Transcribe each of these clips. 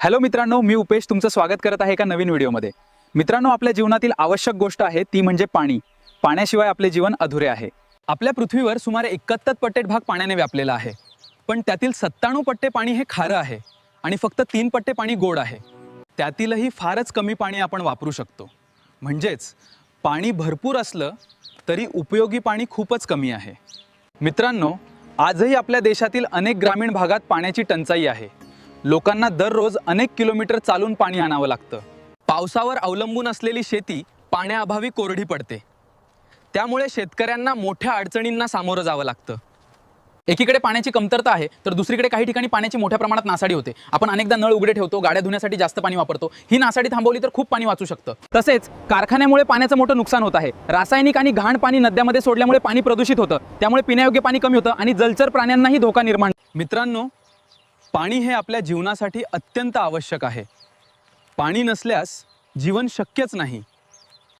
Hello मित्रांनो, मी उपेश तुमचं स्वागत करत आहे एका नवीन व्हिडिओमध्ये। मित्रांनो, आपल्या जीवनातील आवश्यक गोष्ट आहे ती म्हणजे पाणी। पाण्याशिवाय आपले जीवन अधुरे आहे। आपल्या पृथ्वीवर सुमारे 71 पट्टे भाग पाण्याने व्यापलेला आहे, पण त्यातील 97 पट्टे पाणी हे खारं आहे आणि फक्त 3 पट्टे पाणी गोड आहे। त्यातीलही फारच कमी पाणी आपण वापरू शकतो। म्हणजेच पाणी भरपूर असलं तरी उपयोगी पाणी खूपच कमी आहे। मित्रांनो, आजही आपल्या देशातील अनेक ग्रामीण भागात पाण्याची टंचाई आहे। लोकांना दररोज अनेक किलोमीटर चालून पाणी आणावं लागतं। पावसावर अवलंबून असलेली शेती पाण्याअभावी कोरडी पडते। त्यामुळे शेतकऱ्यांना मोठ्या अडचणींना सामोरं जावं लागतं। एकीकडे पाण्याची कमतरता आहे, तर दुसरीकडे काही ठिकाणी पाण्याची मोठ्या प्रमाणात नासाडी होते। आपण अनेकदा नळ उघडे ठेवतो, गाड्या धुण्यासाठी जास्त पाणी वापरतो। ही नासाडी थांबवली तर खूप पाणी वाचू शकतं। तसेच कारखान्यामुळे पाण्याचं मोठं नुकसान होत आहे। रासायनिक आणि घाण पाणी नद्यांमध्ये सोडल्यामुळे पाणी प्रदूषित होतं, त्यामुळे पिण्यायोग्य पाणी कमी होतं आणि जलचर प्राण्यांनाही धोका निर्माण। मित्रांनो, पाणी हे आपल्या जीवनासाठी अत्यंत आवश्यक आहे। पाणी नसल्यास जीवन शक्यच नाही।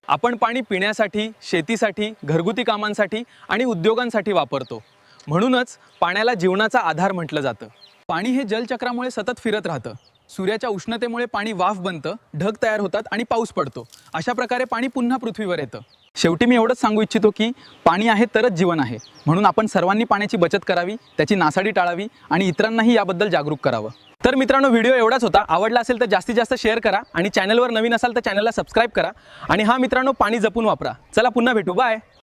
आपण पाणी पिण्यासाठी, शेतीसाठी, घरगुती कामांसाठी आणि उद्योगांसाठी वापरतो। म्हणूनच पाण्याला जीवनाचा आधार म्हटलं जातं। पाणी हे जलचक्रामुळे सतत फिरत राहतं। सूर्याच्या उष्णतेमुळे पाणी वाफ बनतं, ढग तयार होतात आणि पाऊस पडतो। अशा प्रकारे पाणी पुन्हा पृथ्वीवर येतं। शेवटी मी एवढंच सांगू इच्छितो की पाणी आहे तरच जीवन आहे। म्हणून आपण सर्वांनी पाण्याची बचत करावी, त्याची नासाडी टाळावी आणि इतरांनाही याबद्दल जागरूक करावं। तर मित्रांनो, व्हिडिओ एवढाच होता। आवडला असेल तर जास्तीत जास्त शेअर करा आणि चॅनलवर नवीन असाल तर चॅनलला सबस्क्राइब करा। आणि हा मित्रांनो, पाणी जपून वापरा। चला पुन्हा भेटू, बाय।